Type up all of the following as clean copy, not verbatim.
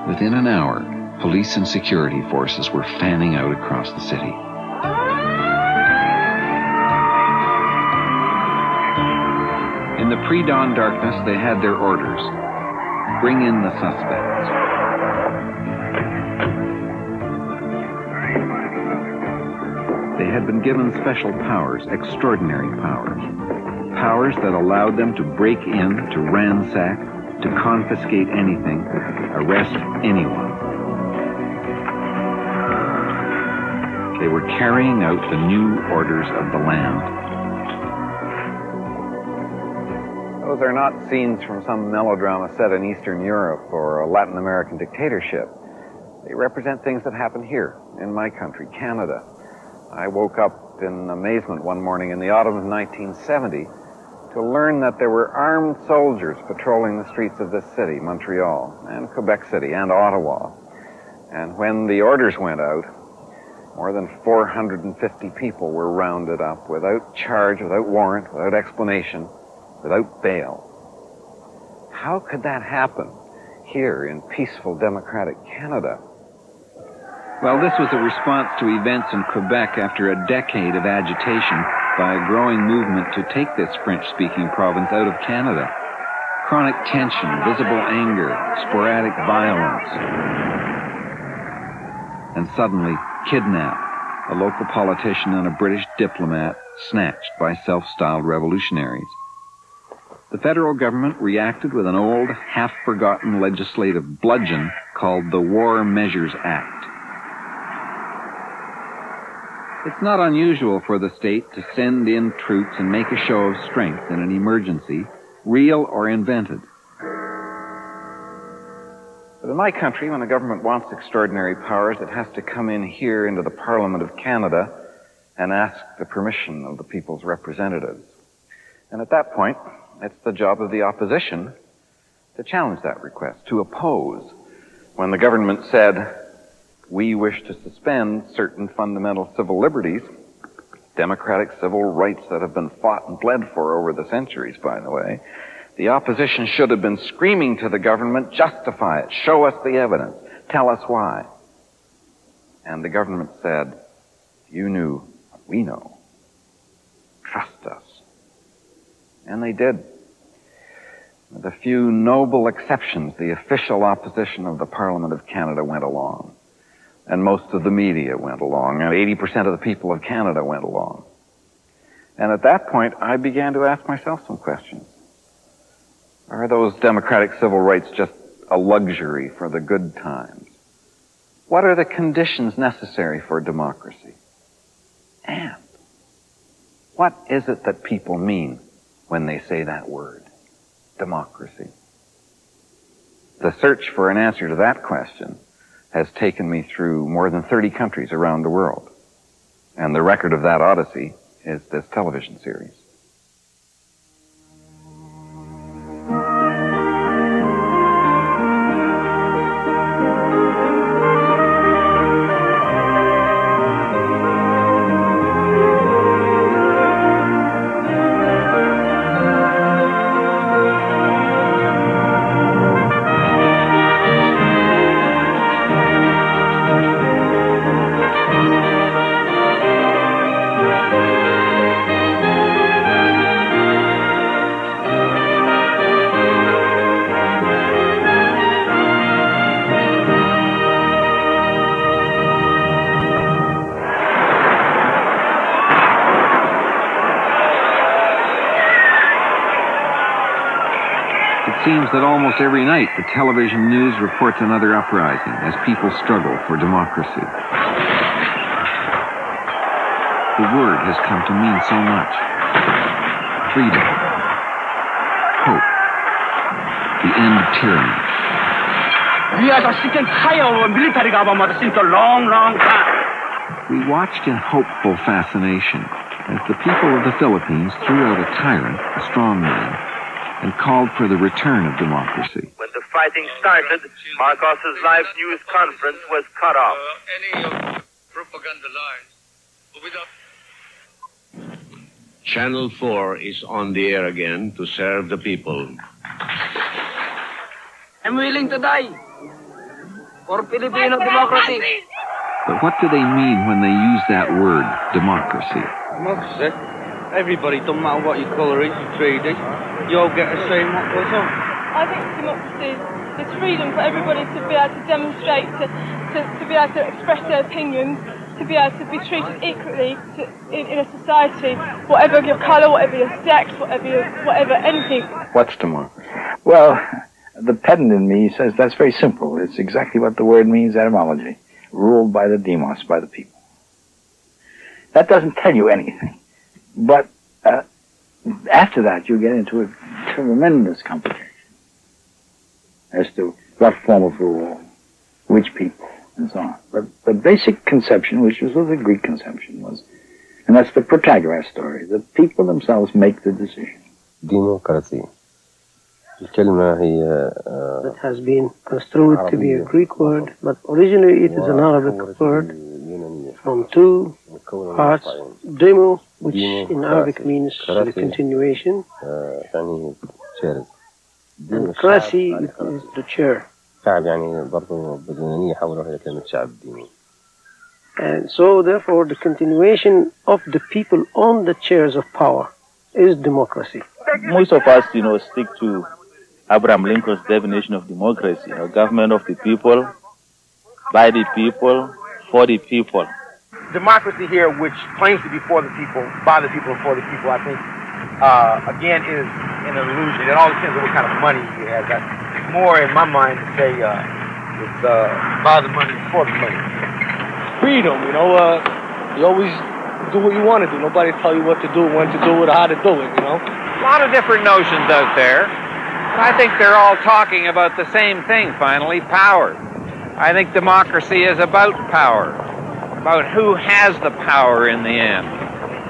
Within an hour, police and security forces were fanning out across the city. In the pre-dawn darkness, they had their orders. Bring in the suspects. They had been given special powers, extraordinary powers. Powers that allowed them to break in, to ransack, to confiscate anything, arrest anyone. They were carrying out the new orders of the land. Those are not scenes from some melodrama set in Eastern Europe or a Latin American dictatorship. They represent things that happen here, in my country, Canada. I woke up in amazement one morning in the autumn of 1970 to learn that there were armed soldiers patrolling the streets of this city, Montreal, and Quebec City, and Ottawa. And when the orders went out, more than 450 people were rounded up without charge, without warrant, without explanation, without bail. How could that happen here in peaceful, democratic Canada? Well, this was a response to events in Quebec after a decade of agitation by a growing movement to take this French-speaking province out of Canada. Chronic tension, visible anger, sporadic violence. And suddenly, kidnapped, a local politician and a British diplomat snatched by self-styled revolutionaries. The federal government reacted with an old, half-forgotten legislative bludgeon called the War Measures Act. It's not unusual for the state to send in troops and make a show of strength in an emergency, real or invented. But in my country, when a government wants extraordinary powers, it has to come in here into the Parliament of Canada and ask the permission of the people's representatives. And at that point, it's the job of the opposition to challenge that request, to oppose. When the government said, we wish to suspend certain fundamental civil liberties, democratic civil rights that have been fought and bled for over the centuries, by the way, the opposition should have been screaming to the government, justify it, show us the evidence, tell us why. And the government said, you knew what we know. Trust us. And they did. With a few noble exceptions, the official opposition of the Parliament of Canada went along. And most of the media went along, and 80% of the people of Canada went along. And at that point, I began to ask myself some questions. Are those democratic civil rights just a luxury for the good times? What are the conditions necessary for democracy? And what is it that people mean when they say that word, democracy? The search for an answer to that question has taken me through more than 30 countries around the world. And the record of that odyssey is this television series. It seems that almost every night the television news reports another uprising as people struggle for democracy. The word has come to mean so much. Freedom. Hope. The end of tyranny. We are seeking higher military government since a long, long time. We watched in hopeful fascination as the people of the Philippines threw out a tyrant, a strong man, and called for the return of democracy. When the fighting started, Marcos's live news conference was cut off. Any propaganda lines. Channel 4 is on the air again to serve the people. I'm willing to die. For Filipino democracy. But what do they mean when they use that word, democracy? Democracy? Everybody, don't matter what your colour is, your creed is, you all get a say in what goes on. I think democracy is freedom for everybody to be able to demonstrate, to be able to express their opinions, to be able to be treated equally in a society, whatever your colour, whatever your sex, whatever anything. What's democracy? Well, the pedant in me says that's very simple. It's exactly what the word means, etymology. Ruled by the demos, by the people. That doesn't tell you anything. But after that, you get into a tremendous complication as to what form of rule, which people, and so on. But the basic conception, which was the Greek conception, was, and that's the Protagoras story, the people themselves make the decision. Democracy. That has been construed to be a Greek word, but originally it is an Arabic word from two parts. Demo, which in Arabic means the continuation, and krasi is the chair. And so therefore the continuation of the people on the chairs of power is democracy. Most of us, stick to Abraham Lincoln's definition of democracy, government of the people, by the people, for the people. Democracy here, which claims to be for the people, by the people, for the people, I think, again, is an illusion. It all depends on what kind of money you have. That's more, in my mind, to say it's by the money, for the money. Freedom, you always do what you want to do. Nobody tell you what to do, when to do it, how to do it, A lot of different notions out there. I think they're all talking about the same thing, finally, power. I think democracy is about power, about who has the power in the end.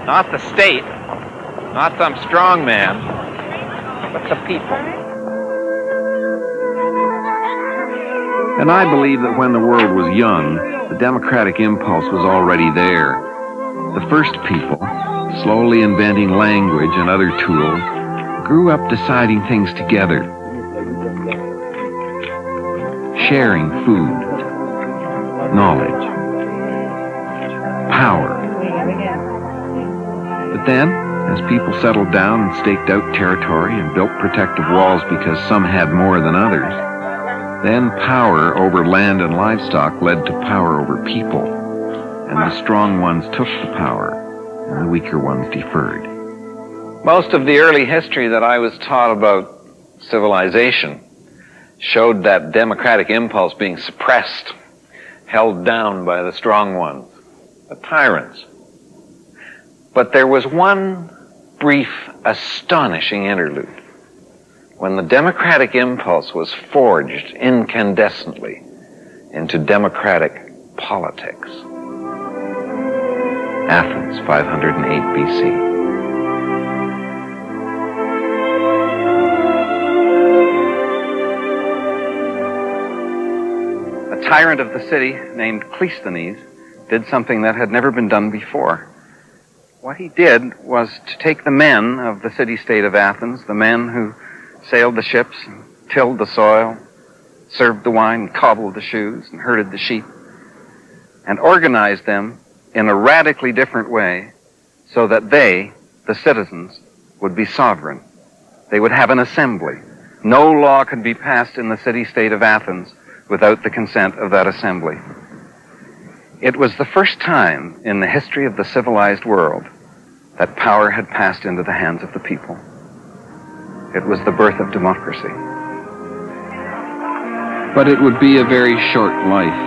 Not the state, not some strong man, but the people. And I believe that when the world was young, the democratic impulse was already there. The first people, slowly inventing language and other tools, grew up deciding things together, sharing food, knowledge, power. But then, as people settled down and staked out territory and built protective walls because some had more than others, then power over land and livestock led to power over people, and the strong ones took the power, and the weaker ones deferred. Most of the early history that I was taught about civilization showed that democratic impulse being suppressed, held down by the strong ones, the tyrants. But there was one brief, astonishing interlude when the democratic impulse was forged incandescently into democratic politics. Athens, 508 BC. A tyrant of the city named Cleisthenes did something that had never been done before. What he did was to take the men of the city-state of Athens, the men who sailed the ships, and tilled the soil, served the wine, and cobbled the shoes, and herded the sheep, and organized them in a radically different way so that they, the citizens, would be sovereign. They would have an assembly. No law could be passed in the city-state of Athens without the consent of that assembly. It was the first time in the history of the civilized world that power had passed into the hands of the people. It was the birth of democracy. But it would be a very short life.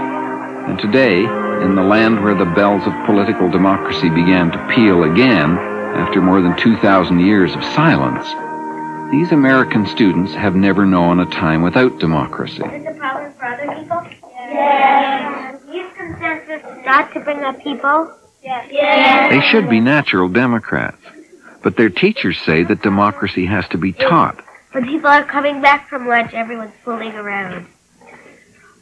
And today, in the land where the bells of political democracy began to peal again after more than 2,000 years of silence, these American students have never known a time without democracy. Is it power for other people? Yes. Use consensus not to bring up people? Yes. They should be natural Democrats, but their teachers say that democracy has to be taught. When people are coming back from lunch, everyone's fooling around.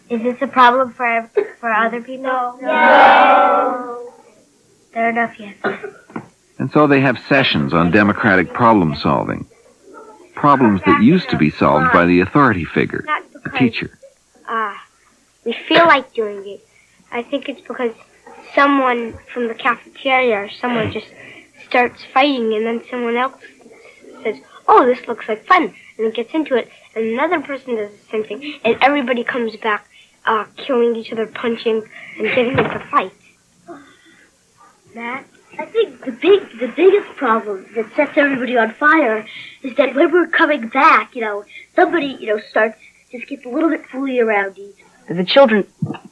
Is this a problem for other people? No. Fair enough, yes. And so they have sessions on democratic problem solving. Problems that used to be solved by the authority figure, the teacher. we feel like doing it. I think it's because someone from the cafeteria or someone just starts fighting, and then someone else says, oh, this looks like fun, and then gets into it, and another person does the same thing, and everybody comes back killing each other, punching, and getting into fights. Matt, I think the biggest problem that sets everybody on fire is that when we're coming back, somebody, starts, just gets a little bit fooly around you. The children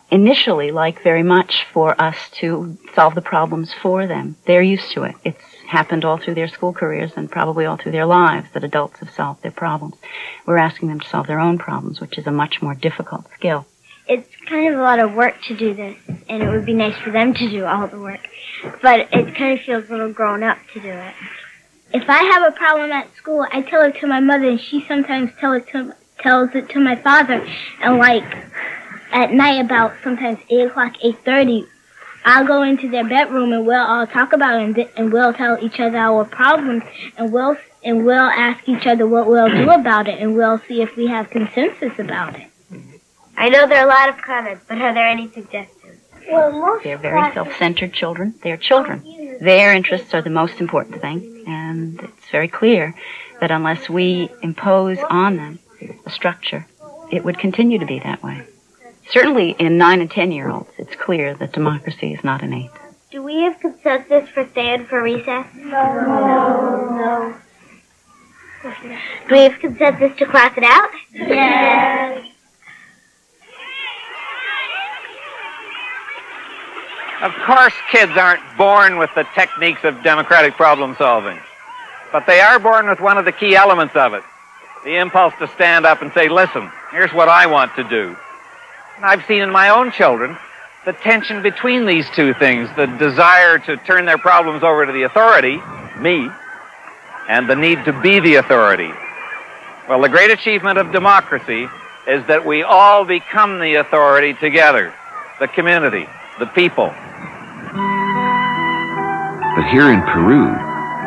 initially like very much for us to solve the problems for them. They're used to it. It's happened all through their school careers and probably all through their lives that adults have solved their problems. We're asking them to solve their own problems, which is a much more difficult skill. It's kind of a lot of work to do this, and it would be nice for them to do all the work, but it kind of feels a little grown up to do it. If I have a problem at school, I tell it to my mother, and she sometimes tells it to my father, and at night about sometimes 8 o'clock, 8:30, I'll go into their bedroom and we'll all talk about it, and we'll tell each other our problems, and we'll ask each other what we'll do about it, and we'll see if we have consensus about it. I know there are a lot of comments, but are there any suggestions? Well, they're very self-centered children. They're children. Their interests are the most important thing, and it's very clear that unless we impose on them a structure, it would continue to be that way. Certainly in 9 and 10-year-olds, it's clear that democracy is not innate. Do we have consensus for staying for recess? No. Do we have consensus to class it out? Yes. Of course, kids aren't born with the techniques of democratic problem solving, but they are born with one of the key elements of it, the impulse to stand up and say, listen, here's what I want to do. And I've seen in my own children the tension between these two things, the desire to turn their problems over to the authority, me, and the need to be the authority. Well, the great achievement of democracy is that we all become the authority together, the community, the people. But here in Peru,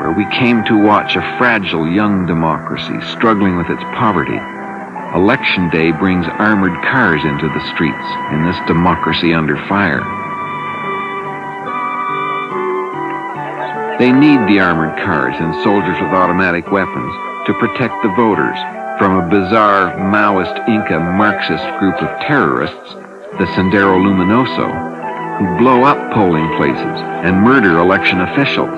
where we came to watch a fragile young democracy struggling with its poverty, Election Day brings armored cars into the streets in this democracy under fire. They need the armored cars and soldiers with automatic weapons to protect the voters from a bizarre Maoist Inca Marxist group of terrorists, the Sendero Luminoso, who blow up polling places and murder election officials.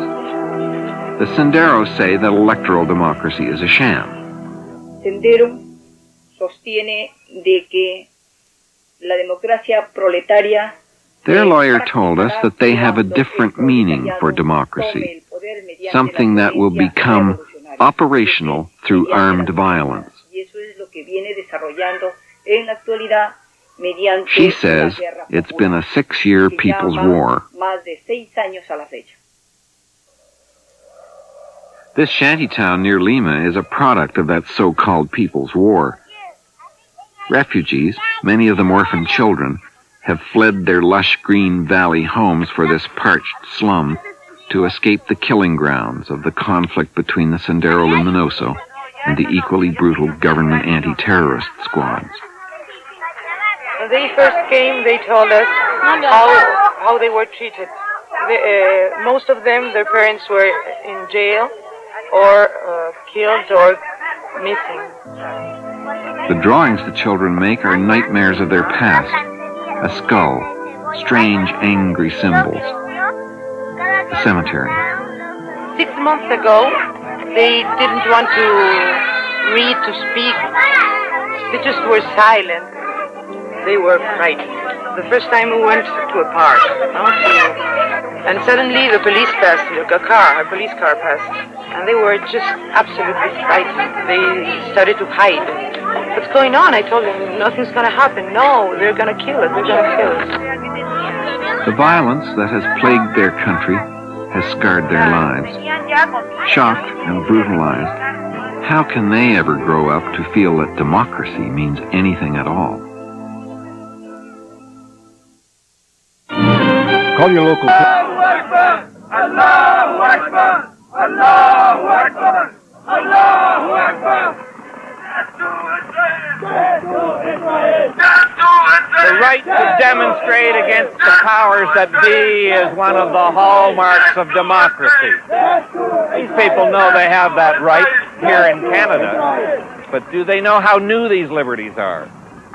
The Senderos say that electoral democracy is a sham. Sendero sostiene de que la democracia proletaria. Their lawyer told us that they have a different meaning for democracy, something that will become operational through armed violence. She says it's been a 6-year people's war. This shantytown near Lima is a product of that so-called people's war. Refugees, many of them orphan children, have fled their lush green valley homes for this parched slum to escape the killing grounds of the conflict between the Sendero Luminoso and the equally brutal government anti-terrorist squads. When they first came, they told us how they were treated. Most of them, their parents were in jail or killed or missing. The drawings the children make are nightmares of their past. A skull, strange, angry symbols. A cemetery. 6 months ago, they didn't want to read, to speak. They just were silent. They were frightened. The first time we went to a park, and suddenly the police passed, a police car passed, and they were just absolutely frightened. They started to hide. What's going on? I told them, nothing's going to happen. No, they're going to kill us. They're going to kill us. The violence that has plagued their country has scarred their lives. Shocked and brutalized, how can they ever grow up to feel that democracy means anything at all? Call your local... Allahu Akbar! Allahu Akbar! Allahu Akbar! Allahu Akbar! Death to Israel! Death to Israel! Death to Israel! The right to demonstrate against the powers that be is one of the hallmarks of democracy. These people know they have that right here in Canada, but do they know how new these liberties are?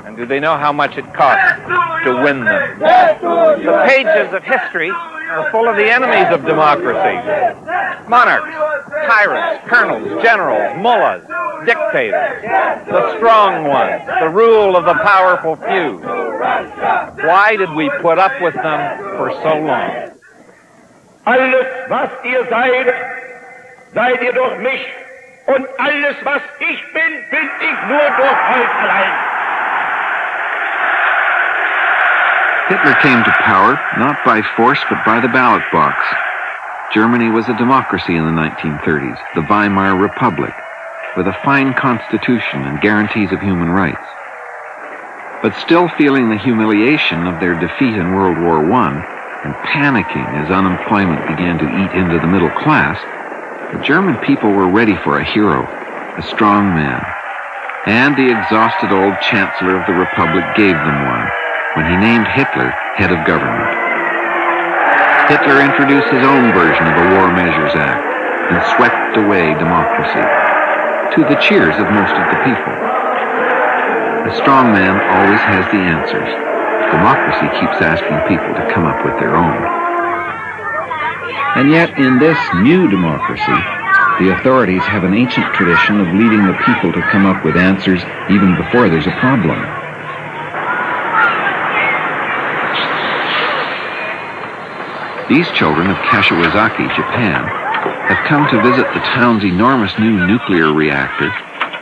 And do they know how much it costs to win them? The pages of history are full of the enemies of democracy. Monarchs, tyrants, colonels, generals, mullahs, dictators, the strong ones, the rule of the powerful few. Why did we put up with them for so long? Alles, was ihr seid, seid ihr durch mich. Und alles, was ich bin ich nur durch euch allein. Hitler came to power not by force but by the ballot box. Germany was a democracy in the 1930s, the Weimar Republic, with a fine constitution and guarantees of human rights. But still feeling the humiliation of their defeat in World War I and panicking as unemployment began to eat into the middle class, the German people were ready for a hero, a strong man. And the exhausted old chancellor of the Republic gave them one, when he named Hitler head of government. Hitler introduced his own version of a War Measures Act and swept away democracy, to the cheers of most of the people. A strong man always has the answers. Democracy keeps asking people to come up with their own. And yet, in this new democracy, the authorities have an ancient tradition of leading the people to come up with answers even before there's a problem. These children of Kashiwazaki, Japan, have come to visit the town's enormous new nuclear reactor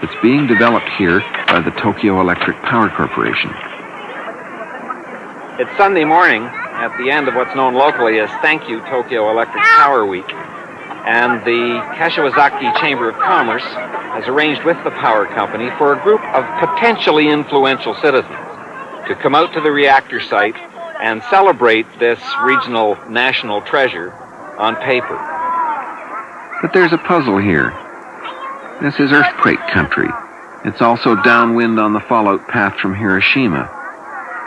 that's being developed here by the Tokyo Electric Power Corporation. It's Sunday morning at the end of what's known locally as Thank You Tokyo Electric Power Week, and the Kashiwazaki Chamber of Commerce has arranged with the power company for a group of potentially influential citizens to come out to the reactor site and celebrate this regional national treasure on paper. But there's a puzzle here. This is earthquake country. It's also downwind on the fallout path from Hiroshima.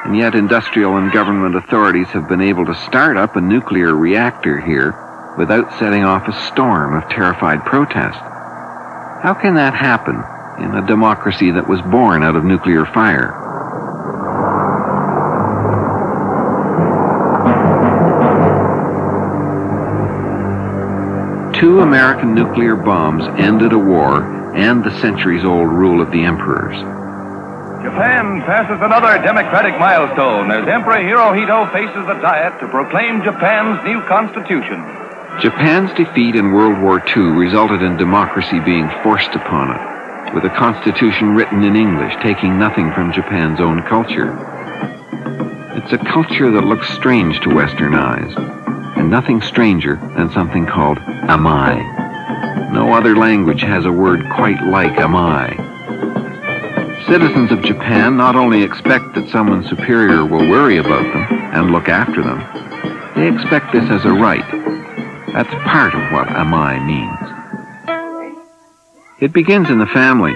And yet industrial and government authorities have been able to start up a nuclear reactor here without setting off a storm of terrified protest. How can that happen in a democracy that was born out of nuclear fire? Two American nuclear bombs ended a war and the centuries-old rule of the emperors. Japan passes another democratic milestone as Emperor Hirohito faces the Diet to proclaim Japan's new constitution. Japan's defeat in World War II resulted in democracy being forced upon it, with a constitution written in English, taking nothing from Japan's own culture. It's a culture that looks strange to Western eyes, and nothing stranger than something called am I. No other language has a word quite like am I. Citizens of Japan not only expect that someone superior will worry about them and look after them, they expect this as a right. That's part of what am I means. It begins in the family.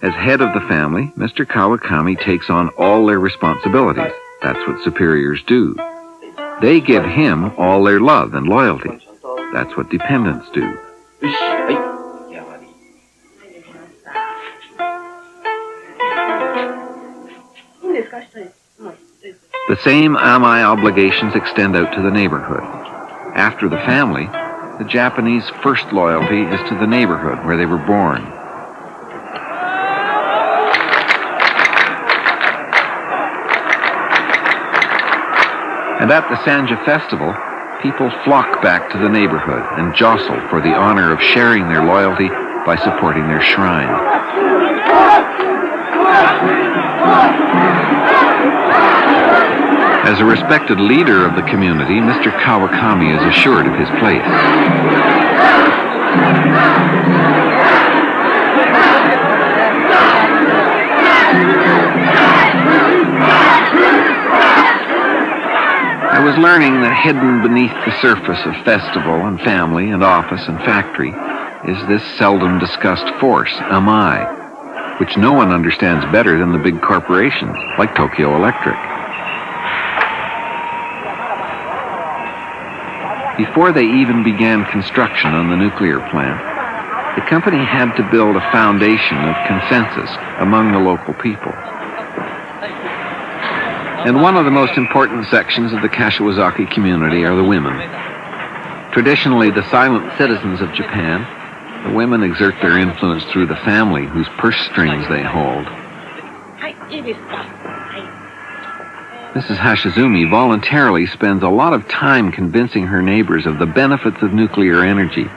As head of the family, Mr. Kawakami takes on all their responsibilities. That's what superiors do. They give him all their love and loyalty. That's what dependents do. The same am I obligations extend out to the neighborhood. After the family, the Japanese first loyalty is to the neighborhood where they were born. And at the Sanja festival, people flock back to the neighborhood and jostle for the honor of sharing their loyalty by supporting their shrine. As a respected leader of the community, Mr. Kawakami is assured of his place. I was learning that hidden beneath the surface of festival and family and office and factory is this seldom discussed force, am I, which no one understands better than the big corporations like Tokyo Electric. Before they even began construction on the nuclear plant, the company had to build a foundation of consensus among the local people. And one of the most important sections of the Kashiwazaki community are the women. Traditionally the silent citizens of Japan, the women exert their influence through the family whose purse strings they hold. Mrs. Hashizumi voluntarily spends a lot of time convincing her neighbors of the benefits of nuclear energy.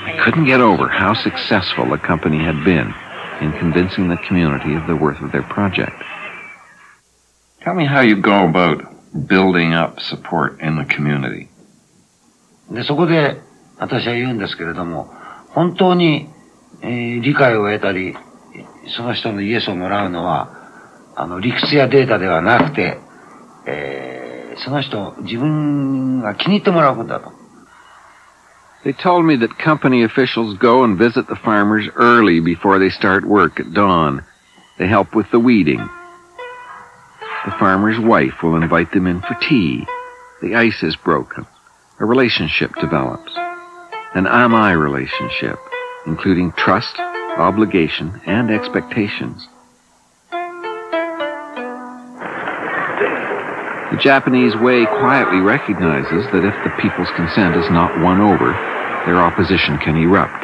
I couldn't get over how successful the company had been in convincing the community of the worth of their project. Tell me how you go about building up support in the community. で、そこで私は言うんですけれども、本当に、理解を得たり、その人のイエスをもらうのは、理屈やデータではなくて、その人、自分が気に入ってもらうことだと。They told me that company officials go and visit the farmers early before they start work at dawn. They help with the weeding. The farmer's wife will invite them in for tea. The ice is broken. A relationship develops. An am-I relationship, including trust, obligation, and expectations. The Japanese way quietly recognizes that if the people's consent is not won over, their opposition can erupt.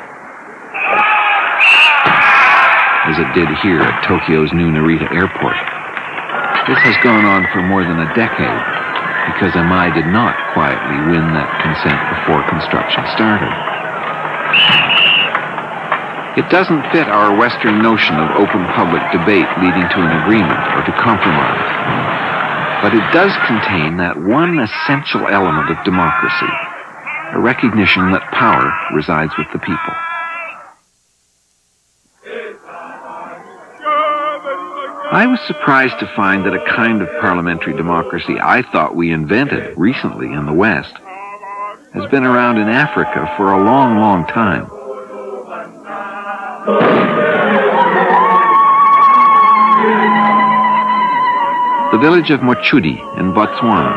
As it did here at Tokyo's new Narita airport. This has gone on for more than a decade, because am-I did not quietly win that consent before construction started. It doesn't fit our Western notion of open public debate leading to an agreement or to compromise. But it does contain that one essential element of democracy, a recognition that power resides with the people. I was surprised to find that a kind of parliamentary democracy I thought we invented recently in the West has been around in Africa for a long, long time. The village of Mochudi in Botswana.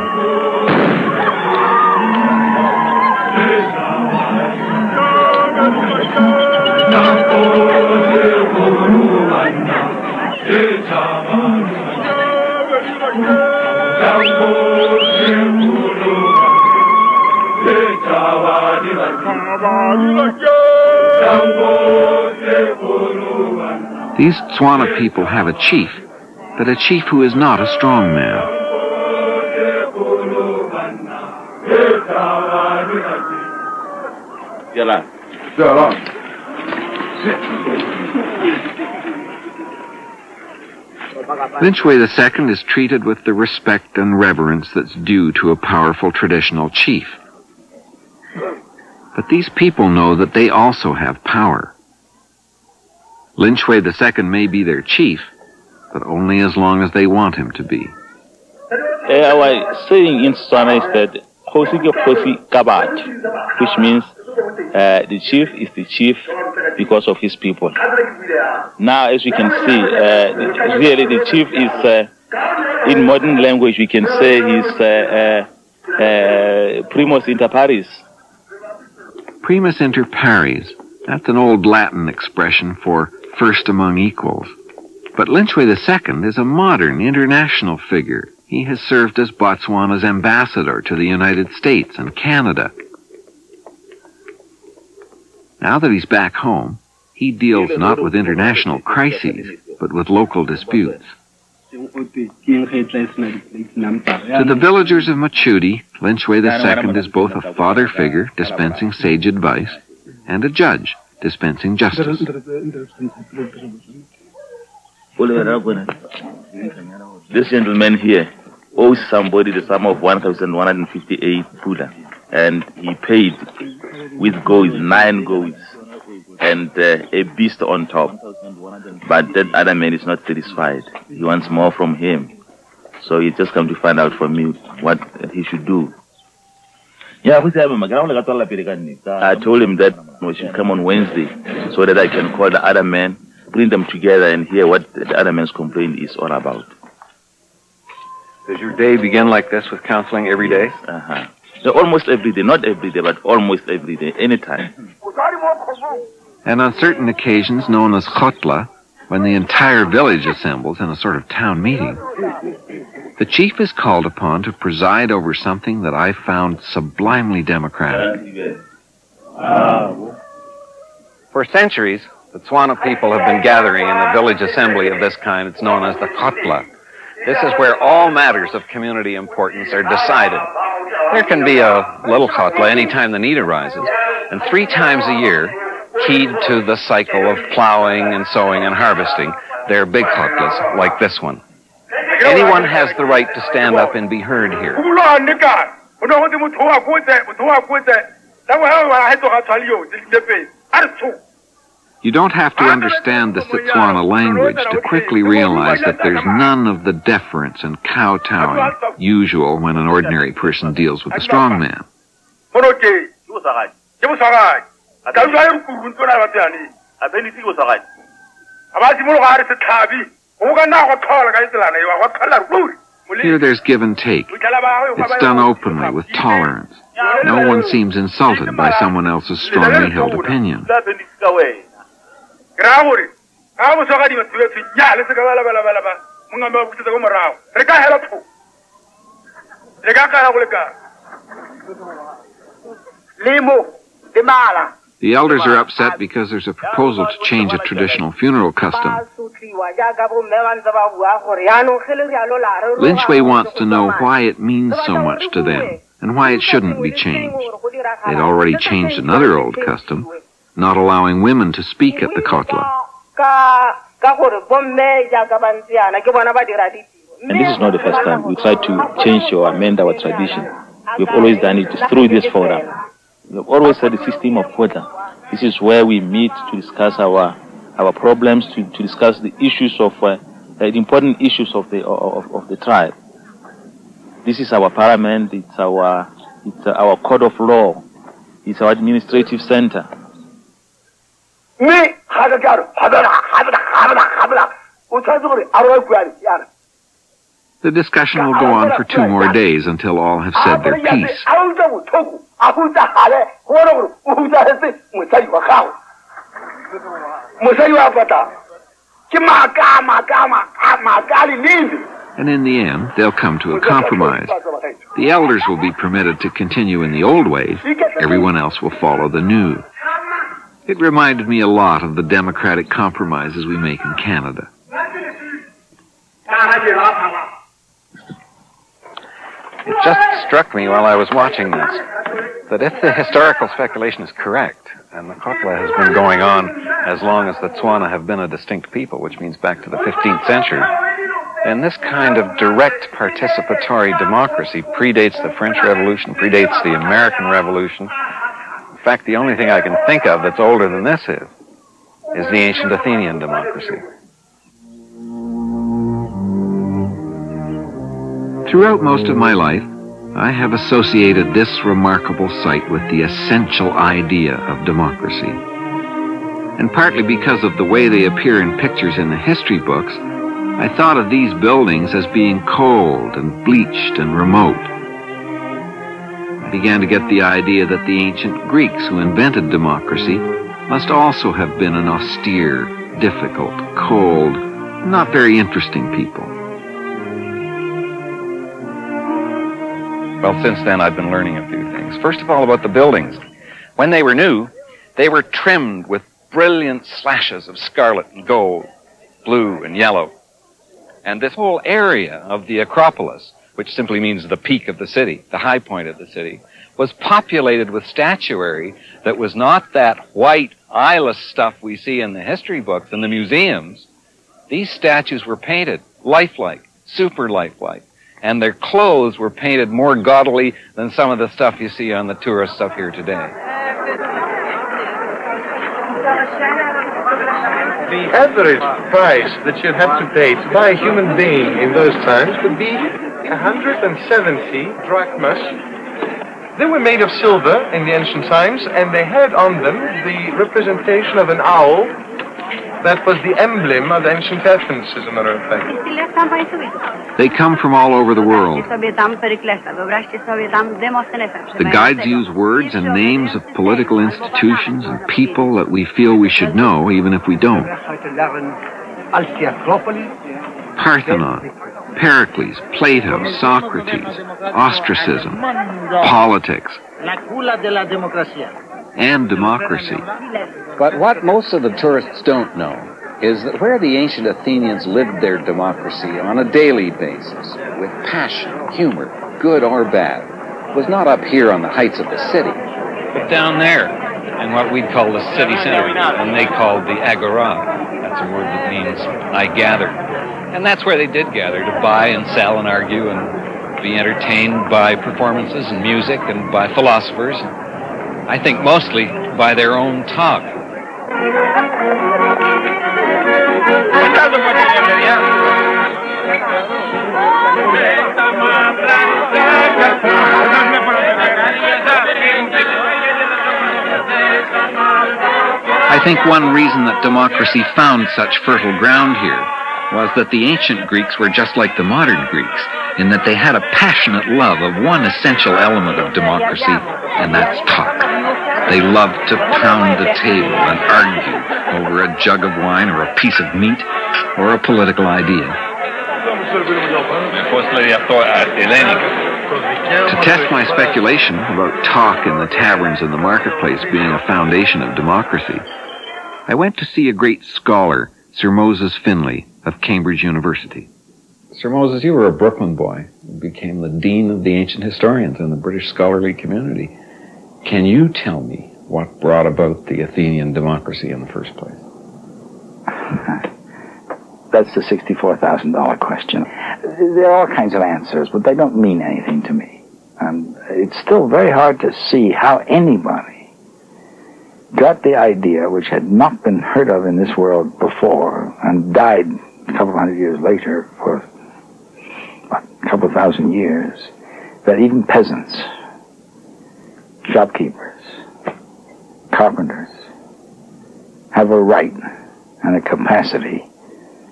These Tswana people have a chief, but a chief who is not a strong man. Linchway II is treated with the respect and reverence that's due to a powerful traditional chief. But these people know that they also have power. Linchway II may be their chief, but only as long as they want him to be. Our saying in Tswana is that Hosige Hosi Kabat, which means the chief is the chief because of his people. Now, as we can see, really the chief is, in modern language, we can say he's primus inter pares. Primus inter pares, that's an old Latin expression for first among equals. But Linchway II is a modern international figure. He has served as Botswana's ambassador to the United States and Canada. Now that he's back home, he deals not with international crises, but with local disputes. To the villagers of Mochudi, Linchway II is both a father figure dispensing sage advice and a judge dispensing justice. This gentleman here owes somebody the sum of 1,158 pula, and he paid with goats, 9 goats, and a beast on top. But that other man is not satisfied. He wants more from him. So he just come to find out from me what he should do. I told him that we should come on Wednesday so that I can call the other man, bring them together and hear what the other man's complaint is all about. Does your day begin like this with counseling every day? Uh-huh. So almost every day, not every day, but almost every day, anytime. And on certain occasions known as khotla, when the entire village assembles in a sort of town meeting, the chief is called upon to preside over something that I found sublimely democratic. For centuries, the Tswana people have been gathering in a village assembly of this kind. It's known as the khotla. This is where all matters of community importance are decided. There can be a little khotla anytime the need arises, and 3 times a year, keyed to the cycle of plowing and sowing and harvesting, there are big khotlas like this one. Anyone has the right to stand up and be heard here. You don't have to understand the Setswana language to quickly realize that there's none of the deference and kowtowing usual when an ordinary person deals with a strong man. Here there's give and take. It's done openly with tolerance. No one seems insulted by someone else's strongly held opinion. The elders are upset because there's a proposal to change a traditional funeral custom. Lynchway wants to know why it means so much to them and why it shouldn't be changed. They'd already changed another old custom, not allowing women to speak at the khotla. And this is not the first time we try to change or amend our tradition. We've always done it through this forum. We've always had a system of quota. This is where we meet to discuss our problems, to discuss the issues of the important issues of the tribe. This is our parliament. It's our code of law. It's our administrative center. The discussion will go on for 2 more days until all have said their piece. And in the end, they'll come to a compromise. The elders will be permitted to continue in the old ways. Everyone else will follow the new. It reminded me a lot of the democratic compromises we make in Canada. It just struck me while I was watching this that if the historical speculation is correct, and the khotla has been going on as long as the Tswana have been a distinct people, which means back to the 15th century, then this kind of direct participatory democracy predates the French Revolution, predates the American Revolution. In fact, the only thing I can think of that's older than this is the ancient Athenian democracy. Throughout most of my life, I have associated this remarkable site with the essential idea of democracy. And partly because of the way they appear in pictures in the history books, I thought of these buildings as being cold and bleached and remote. I began to get the idea that the ancient Greeks who invented democracy must also have been an austere, difficult, cold, not very interesting people. Well, since then, I've been learning a few things. First of all, about the buildings. When they were new, they were trimmed with brilliant slashes of scarlet and gold, blue and yellow. And this whole area of the Acropolis, which simply means the peak of the city, the high point of the city, was populated with statuary that was not that white, eyeless stuff we see in the history books and the museums. These statues were painted lifelike, super lifelike. And their clothes were painted more gaudily than some of the stuff you see on the tourist stuff here today. The average price that you'd have to pay to buy a human being in those times would be 170 drachmas. They were made of silver in the ancient times, and they had on them the representation of an owl That was the emblem of ancient Athens, as a matter of fact. They come from all over the world. The guides use words and names of political institutions and people that we feel we should know, even if we don't. Parthenon, Pericles, Plato, Socrates, ostracism, politics, and democracy. But what most of the tourists don't know is that where the ancient Athenians lived their democracy on a daily basis, with passion, humor, good or bad, was not up here on the heights of the city, but down there, in what we'd call the city center, and they called the agora. That's a word that means I gather. And that's where they did gather, to buy and sell and argue and be entertained by performances and music and by philosophers. I think mostly by their own talk. I think one reason that democracy found such fertile ground here was that the ancient Greeks were just like the modern Greeks, in that they had a passionate love of one essential element of democracy, and that's talk. They loved to pound the table and argue over a jug of wine or a piece of meat or a political idea. To test my speculation about talk in the taverns and the marketplace being a foundation of democracy, I went to see a great scholar, Sir Moses Finlay of Cambridge University. Sir Moses, you were a Brooklyn boy. You became the dean of the ancient historians in the British scholarly community. Can you tell me what brought about the Athenian democracy in the first place? That's the $64,000 question. There are all kinds of answers, but they don't mean anything to me. And it's still very hard to see how anybody got the idea, which had not been heard of in this world before and died a couple hundred years later for a couple thousand years, that even peasants, shopkeepers, carpenters have a right and a capacity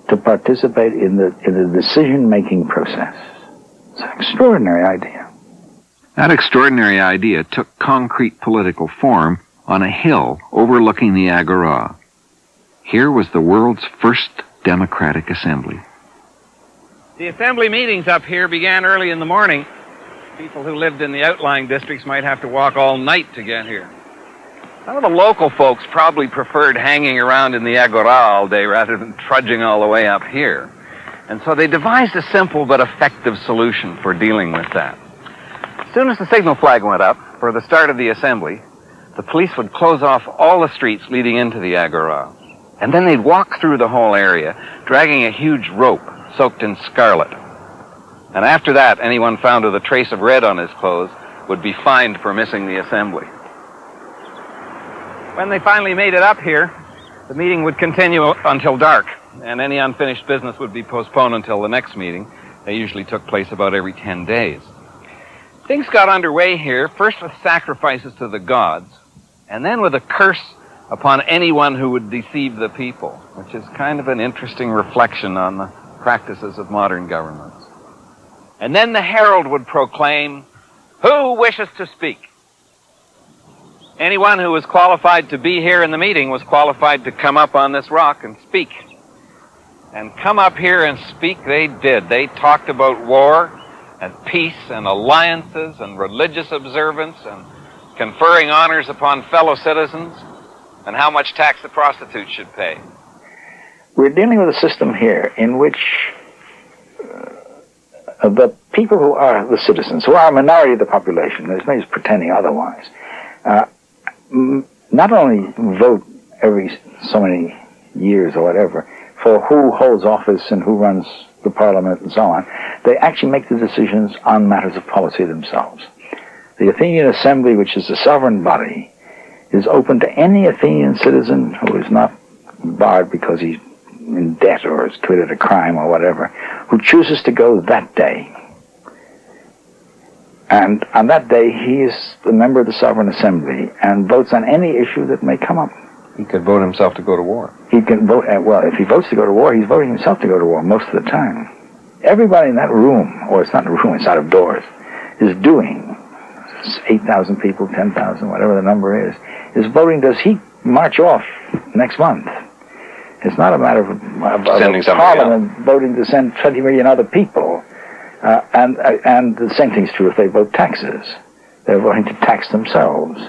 to participate in the decision-making process. It's an extraordinary idea. That extraordinary idea took concrete political form on a hill overlooking the agora. Here was the world's first democratic assembly. The assembly meetings up here began early in the morning. People who lived in the outlying districts might have to walk all night to get here. Some of the local folks probably preferred hanging around in the agora all day rather than trudging all the way up here. And so they devised a simple but effective solution for dealing with that. As soon as the signal flag went up for the start of the assembly, the police would close off all the streets leading into the agora. And then they'd walk through the whole area, dragging a huge rope soaked in scarlet. And after that, anyone found with a trace of red on his clothes would be fined for missing the assembly. When they finally made it up here, the meeting would continue until dark, and any unfinished business would be postponed until the next meeting. They usually took place about every 10 days. Things got underway here, first with sacrifices to the gods, and then with a curse upon anyone who would deceive the people, which is kind of an interesting reflection on the practices of modern governments. And then the herald would proclaim, "Who wishes to speak?" Anyone who was qualified to be here in the meeting was qualified to come up on this rock and speak. And come up here and speak they did. They talked about war and peace and alliances and religious observance and conferring honors upon fellow citizens and how much tax the prostitutes should pay. We're dealing with a system here in which the people who are the citizens, who are a minority of the population, there's no use pretending otherwise, not only vote every so many years or whatever for who holds office and who runs the parliament and so on, they actually make the decisions on matters of policy themselves. The Athenian Assembly, which is a sovereign body, is open to any Athenian citizen who is not barred because he's in debt or has committed a crime or whatever, who chooses to go that day. And on that day, he is a member of the Sovereign Assembly and votes on any issue that may come up. He could vote himself to go to war. He can vote, well, if he votes to go to war, he's voting himself to go to war most of the time. Everybody in that room, or it's not in the room, it's out of doors, is doing, 8,000 people, 10,000, whatever the number is voting, does he march off next month? It's not a matter of Parliament voting to send 20 million other people. And the same thing's true if they vote taxes. They're voting to tax themselves.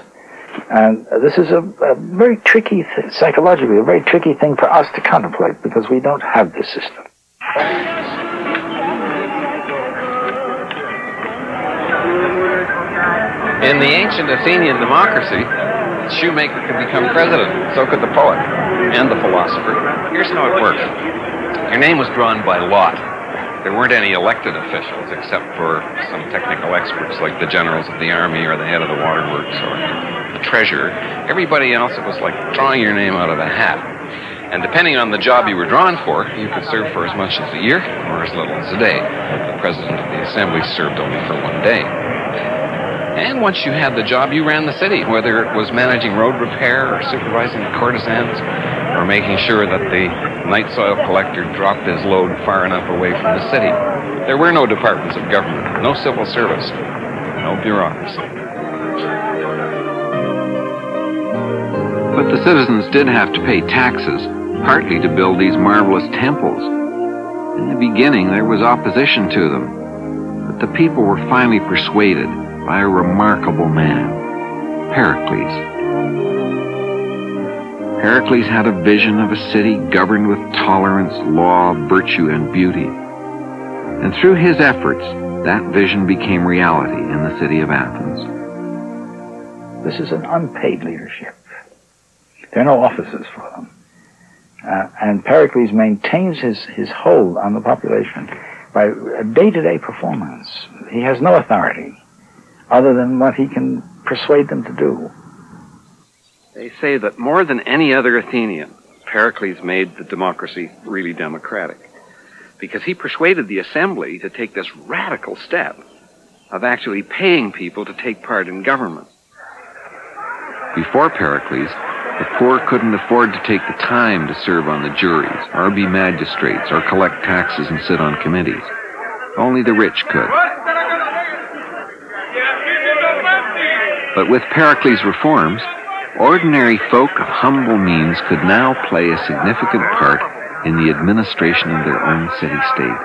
And this is a very tricky, psychologically, a very tricky thing for us to contemplate because we don't have this system. In the ancient Athenian democracy, the shoemaker could become president. So could the poet and the philosopher. Here's how it worked. Your name was drawn by lot. There weren't any elected officials except for some technical experts like the generals of the army or the head of the waterworks or the treasurer. Everybody else, it was like drawing your name out of a hat. And depending on the job you were drawn for, you could serve for as much as a year or as little as a day. The president of the assembly served only for 1 day. And once you had the job, you ran the city, whether it was managing road repair or supervising the courtesans or making sure that the night soil collector dropped his load far enough away from the city. There were no departments of government, no civil service, no bureaucracy. But the citizens did have to pay taxes, partly to build these marvelous temples. In the beginning, there was opposition to them, but the people were finally persuaded by a remarkable man, Pericles. Pericles had a vision of a city governed with tolerance, law, virtue, and beauty. And through his efforts, that vision became reality in the city of Athens. This is an unpaid leadership. There are no offices for them. And Pericles maintains his hold on the population by a day-to-day performance. He has no authority other than what he can persuade them to do. They say that more than any other Athenian, Pericles made the democracy really democratic because he persuaded the assembly to take this radical step of actually paying people to take part in government. Before Pericles, the poor couldn't afford to take the time to serve on the juries, or be magistrates, or collect taxes and sit on committees. Only the rich could. But with Pericles' reforms, ordinary folk of humble means could now play a significant part in the administration of their own city-state.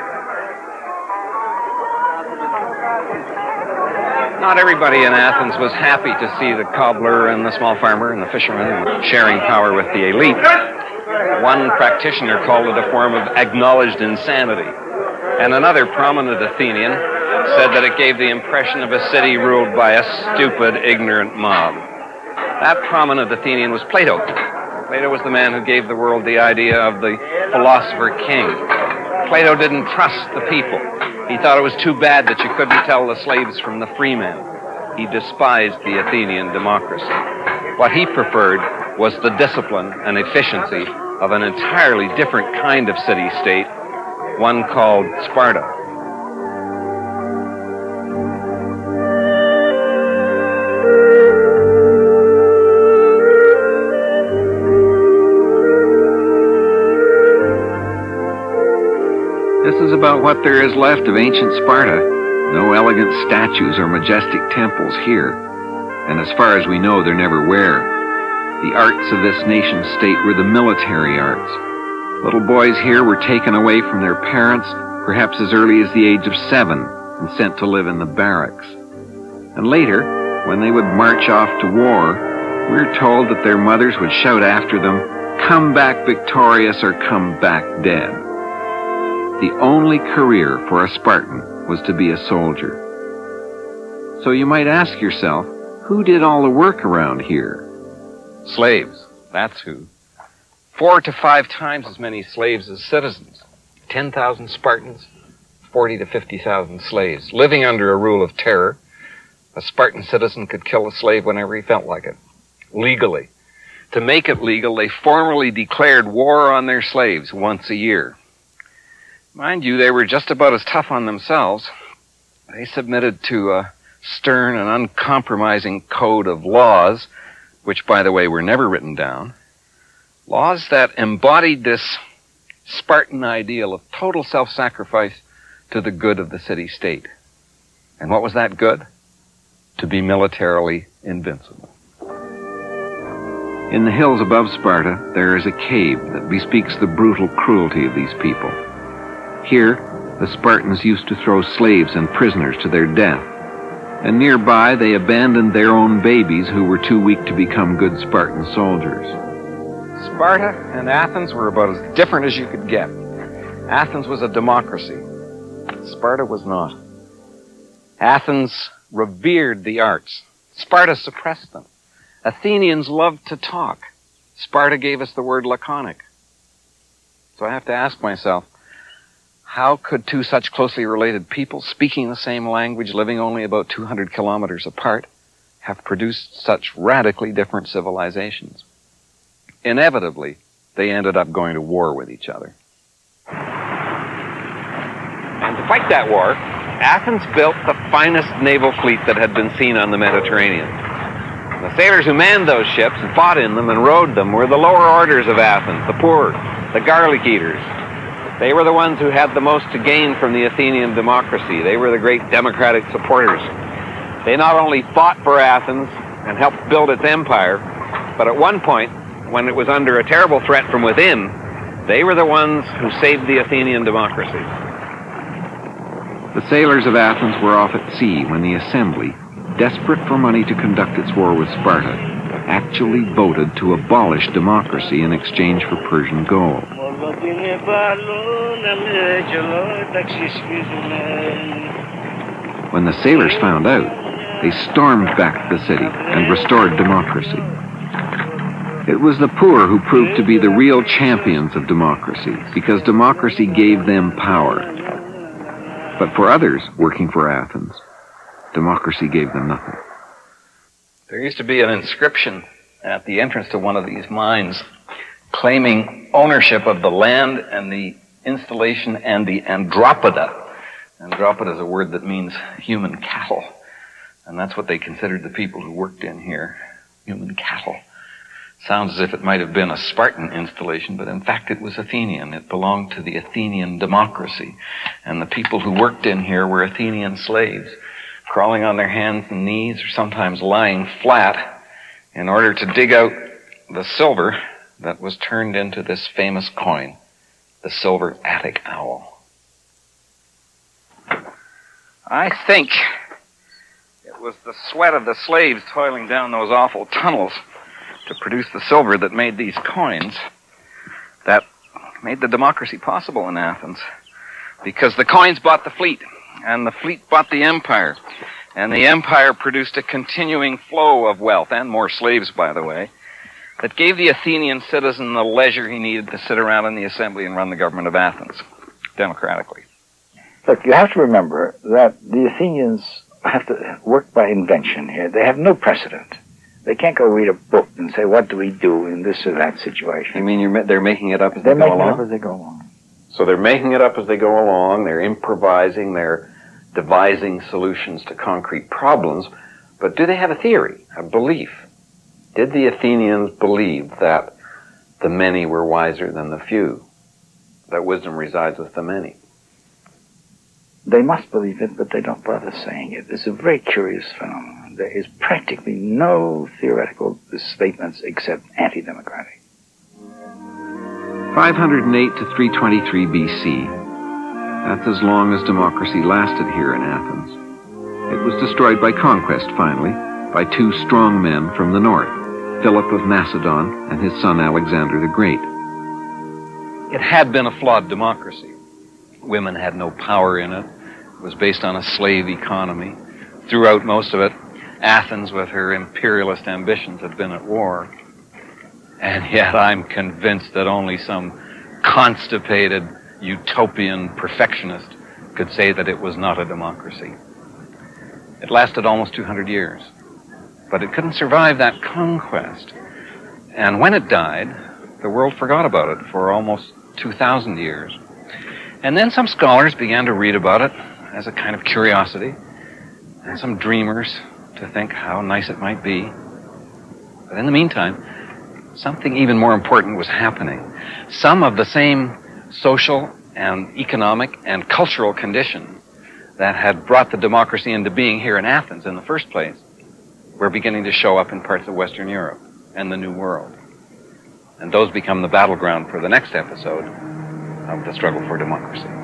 Not everybody in Athens was happy to see the cobbler and the small farmer and the fisherman sharing power with the elite. One practitioner called it a form of acknowledged insanity, and another prominent Athenian said that it gave the impression of a city ruled by a stupid, ignorant mob. That prominent Athenian was Plato. Plato was the man who gave the world the idea of the philosopher king. Plato didn't trust the people. He thought it was too bad that you couldn't tell the slaves from the free men. He despised the Athenian democracy. What he preferred was the discipline and efficiency of an entirely different kind of city-state, one called Sparta. This is about what there is left of ancient Sparta. No elegant statues or majestic temples here. And as far as we know, there never were. The arts of this nation-state were the military arts. Little boys here were taken away from their parents, perhaps as early as the age of 7, and sent to live in the barracks. And later, when they would march off to war, we're told that their mothers would shout after them, "Come back victorious or come back dead." The only career for a Spartan was to be a soldier. So you might ask yourself, who did all the work around here? Slaves, that's who. 4 to 5 times as many slaves as citizens. 10,000 Spartans, 40 to 50,000 slaves. Living under a rule of terror, a Spartan citizen could kill a slave whenever he felt like it, legally. To make it legal, they formally declared war on their slaves once a year. Mind you, they were just about as tough on themselves. They submitted to a stern and uncompromising code of laws, which, by the way, were never written down. Laws that embodied this Spartan ideal of total self-sacrifice to the good of the city-state. And what was that good? To be militarily invincible. In the hills above Sparta, there is a cave that bespeaks the brutal cruelty of these people. Here, the Spartans used to throw slaves and prisoners to their death, and nearby they abandoned their own babies who were too weak to become good Spartan soldiers. Sparta and Athens were about as different as you could get. Athens was a democracy. Sparta was not. Athens revered the arts. Sparta suppressed them. Athenians loved to talk. Sparta gave us the word laconic. So I have to ask myself, how could two such closely related people, speaking the same language, living only about 200 kilometers apart, have produced such radically different civilizations? Inevitably, they ended up going to war with each other. And to fight that war, Athens built the finest naval fleet that had been seen on the Mediterranean. The sailors who manned those ships and fought in them and rowed them were the lower orders of Athens, the poor, the garlic eaters. They were the ones who had the most to gain from the Athenian democracy. They were the great democratic supporters. They not only fought for Athens and helped build its empire, but at one point, when it was under a terrible threat from within, they were the ones who saved the Athenian democracy. The sailors of Athens were off at sea when the assembly, desperate for money to conduct its war with Sparta, actually voted to abolish democracy in exchange for Persian gold. When the sailors found out, they stormed back to the city and restored democracy. It was the poor who proved to be the real champions of democracy, because democracy gave them power. But for others working for Athens, democracy gave them nothing. There used to be an inscription at the entrance to one of these mines claiming ownership of the land and the installation and the Andropoda. Andropoda is a word that means human cattle. And that's what they considered the people who worked in here, human cattle. Sounds as if it might have been a Spartan installation, but in fact it was Athenian. It belonged to the Athenian democracy. And the people who worked in here were Athenian slaves, crawling on their hands and knees, or sometimes lying flat, in order to dig out the silver that was turned into this famous coin, the silver Attic owl. I think it was the sweat of the slaves toiling down those awful tunnels to produce the silver that made these coins that made the democracy possible in Athens. Because the coins bought the fleet, and the fleet bought the empire, and the empire produced a continuing flow of wealth, and more slaves, by the way, that gave the Athenian citizen the leisure he needed to sit around in the assembly and run the government of Athens, democratically. Look, you have to remember that the Athenians have to work by invention here. They have no precedent. They can't go read a book and say, what do we do in this or that situation? You mean they're making it up as they go along? They're making it up as they go along. So they're making it up as they go along, they're improvising, they're devising solutions to concrete problems, but do they have a theory, a belief? Did the Athenians believe that the many were wiser than the few, that wisdom resides with the many? They must believe it, but they don't bother saying it. It's a very curious phenomenon. There is practically no theoretical statements except anti-democratic. 508 to 323 BC. That's as long as democracy lasted here in Athens. It was destroyed by conquest, finally, by two strong men from the north, Philip of Macedon and his son Alexander the Great. It had been a flawed democracy. Women had no power in it. It was based on a slave economy. Throughout most of it, Athens, with her imperialist ambitions, had been at war. And yet I'm convinced that only some constipated, utopian perfectionist could say that it was not a democracy. It lasted almost 200 years. But it couldn't survive that conquest. And when it died, the world forgot about it for almost 2,000 years. And then some scholars began to read about it as a kind of curiosity, and some dreamers to think how nice it might be. But in the meantime, something even more important was happening. Some of the same social and economic and cultural conditions that had brought the democracy into being here in Athens in the first place were beginning to show up in parts of Western Europe and the New World. And those become the battleground for the next episode of the struggle for democracy.